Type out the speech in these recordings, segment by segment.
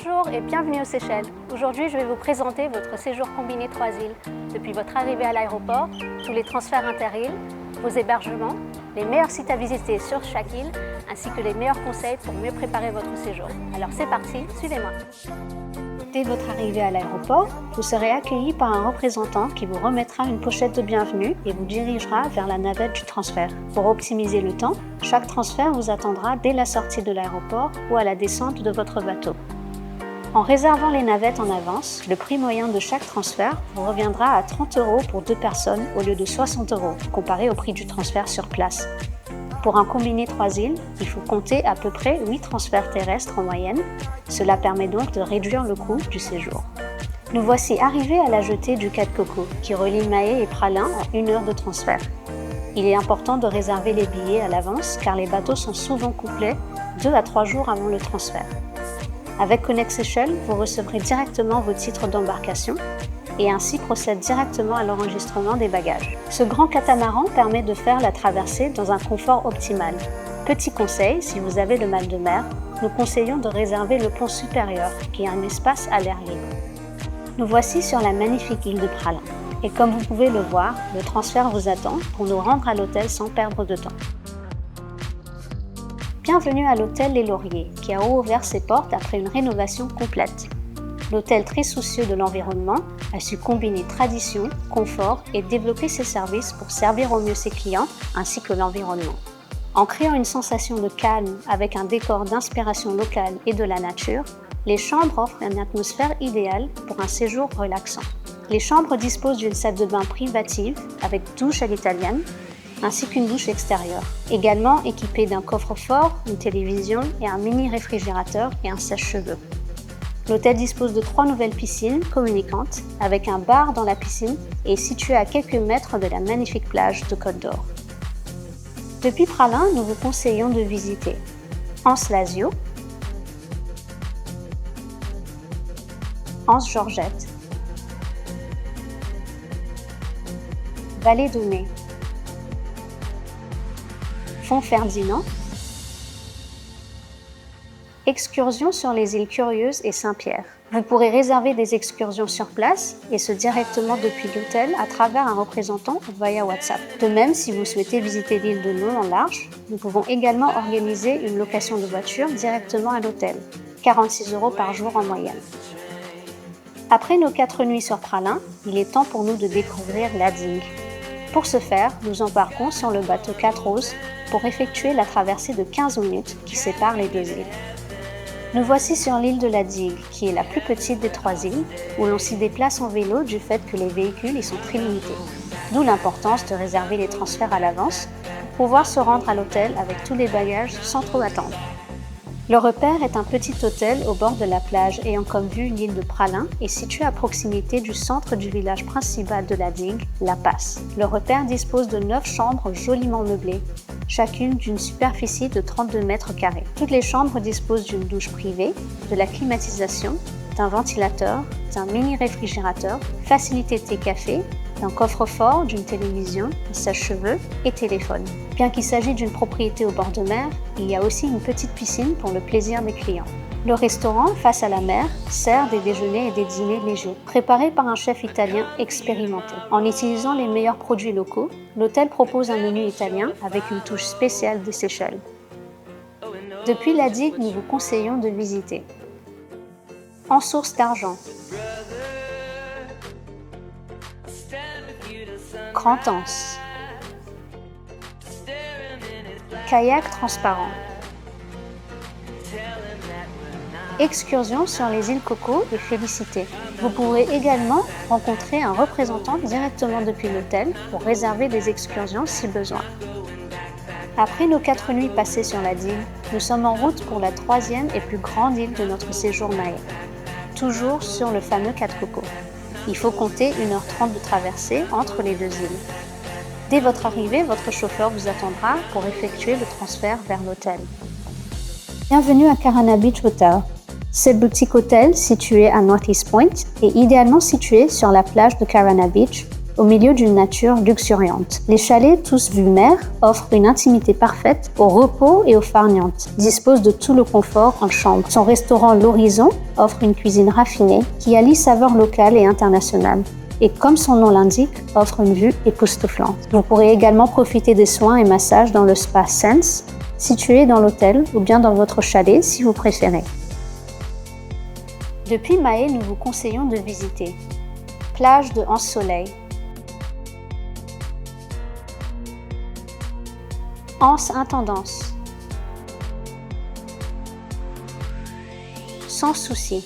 Bonjour et bienvenue aux Seychelles. Aujourd'hui, je vais vous présenter votre séjour combiné 3 îles. Depuis votre arrivée à l'aéroport, tous les transferts inter-îles, vos hébergements, les meilleurs sites à visiter sur chaque île, ainsi que les meilleurs conseils pour mieux préparer votre séjour. Alors c'est parti, suivez-moi. Dès votre arrivée à l'aéroport, vous serez accueilli par un représentant qui vous remettra une pochette de bienvenue et vous dirigera vers la navette du transfert. Pour optimiser le temps, chaque transfert vous attendra dès la sortie de l'aéroport ou à la descente de votre bateau. En réservant les navettes en avance, le prix moyen de chaque transfert vous reviendra à 30 € pour 2 personnes au lieu de 60 € comparé au prix du transfert sur place. Pour un combiné 3 îles, il faut compter à peu près 8 transferts terrestres en moyenne. Cela permet donc de réduire le coût du séjour. Nous voici arrivés à la jetée du Quai de Coco, qui relie Mahé et Praslin à 1 heure de transfert. Il est important de réserver les billets à l'avance car les bateaux sont souvent complets 2 à 3 jours avant le transfert. Avec Connect Seychelles, vous recevrez directement vos titres d'embarcation et ainsi procède directement à l'enregistrement des bagages. Ce grand catamaran permet de faire la traversée dans un confort optimal. Petit conseil, si vous avez le mal de mer, nous conseillons de réserver le pont supérieur, qui est un espace à l'air libre. Nous voici sur la magnifique île de Praslin. Et comme vous pouvez le voir, le transfert vous attend pour nous rendre à l'hôtel sans perdre de temps. Bienvenue à l'hôtel Les Lauriers, qui a ouvert ses portes après une rénovation complète. L'hôtel, très soucieux de l'environnement, a su combiner tradition, confort et développer ses services pour servir au mieux ses clients ainsi que l'environnement. En créant une sensation de calme avec un décor d'inspiration locale et de la nature, les chambres offrent une atmosphère idéale pour un séjour relaxant. Les chambres disposent d'une salle de bain privative avec douche à l'italienne, ainsi qu'une douche extérieure, également équipée d'un coffre-fort, une télévision et un mini réfrigérateur et un sèche-cheveux. L'hôtel dispose de 3 nouvelles piscines communicantes avec un bar dans la piscine et est situé à quelques mètres de la magnifique plage de Côte d'Or. Depuis Praslin, nous vous conseillons de visiter Anse-Lazio, Anse-Georgette, Vallée de Mai, Font-Ferdinand, excursions sur les îles Curieuses et Saint-Pierre. Vous pourrez réserver des excursions sur place et ce directement depuis l'hôtel à travers un représentant via WhatsApp. De même, si vous souhaitez visiter l'île de long en large, nous pouvons également organiser une location de voiture directement à l'hôtel, 46 € par jour en moyenne. Après nos 4 nuits sur Praslin, il est temps pour nous de découvrir la digue. Pour ce faire, nous embarquons sur le bateau 4 Roses pour effectuer la traversée de 15 minutes qui sépare les 2 îles. Nous voici sur l'île de la Digue, qui est la plus petite des 3 îles, où l'on s'y déplace en vélo du fait que les véhicules y sont très limités. D'où l'importance de réserver les transferts à l'avance pour pouvoir se rendre à l'hôtel avec tous les bagages sans trop attendre. Le Repère est un petit hôtel au bord de la plage ayant comme vue l'île de Praslin et situé à proximité du centre du village principal de la digue, La Passe. Le Repère dispose de 9 chambres joliment meublées, chacune d'une superficie de 32 mètres carrés. Toutes les chambres disposent d'une douche privée, de la climatisation, d'un ventilateur, d'un mini réfrigérateur, facilité thé-café, d'un coffre-fort, d'une télévision, un sèche-cheveux et téléphone. Bien qu'il s'agisse d'une propriété au bord de mer, il y a aussi une petite piscine pour le plaisir des clients. Le restaurant, face à la mer, sert des déjeuners et des dîners légers, préparés par un chef italien expérimenté. En utilisant les meilleurs produits locaux, l'hôtel propose un menu italien avec une touche spéciale des Seychelles. Depuis la digue, nous vous conseillons de visiter Ensource d'Argent, Grand-Anse, Kayak transparent, excursion sur les îles Coco et Félicité. Vous pourrez également rencontrer un représentant directement depuis l'hôtel pour réserver des excursions si besoin. Après nos 4 nuits passées sur la digue, nous sommes en route pour la 3e et plus grande île de notre séjour Mahé, toujours sur le fameux Quai de Coco. Il faut compter 1h30 de traversée entre les 2 îles. Dès votre arrivée, votre chauffeur vous attendra pour effectuer le transfert vers l'hôtel. Bienvenue à Carana Beach Hotel. Cette boutique hôtel située à North East Point est idéalement située sur la plage de Carana Beach, au milieu d'une nature luxuriante. Les chalets, tous vue mer, offrent une intimité parfaite au repos et aux farnientes, disposent de tout le confort en chambre. Son restaurant L'Horizon offre une cuisine raffinée qui allie saveurs locales et internationales. Et comme son nom l'indique, offre une vue époustouflante. Vous pourrez également profiter des soins et massages dans le spa Sense, situé dans l'hôtel ou bien dans votre chalet si vous préférez. Depuis Mahé, nous vous conseillons de visiter plage de Anse Soleil, Anse Intendance, Sans Souci,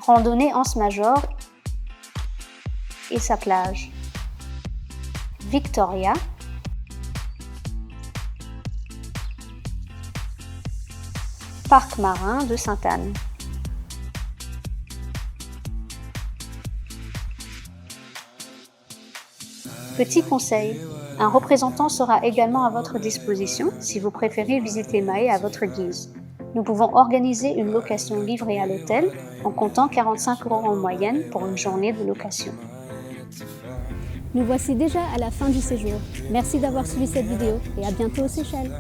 randonnée Anse Major et sa plage, Victoria, Parc marin de Sainte-Anne. Petit conseil, un représentant sera également à votre disposition si vous préférez visiter Mahé à votre guise. Nous pouvons organiser une location livrée à l'hôtel en comptant 45 € en moyenne pour une journée de location. Nous voici déjà à la fin du séjour. Merci d'avoir suivi cette vidéo et à bientôt aux Seychelles.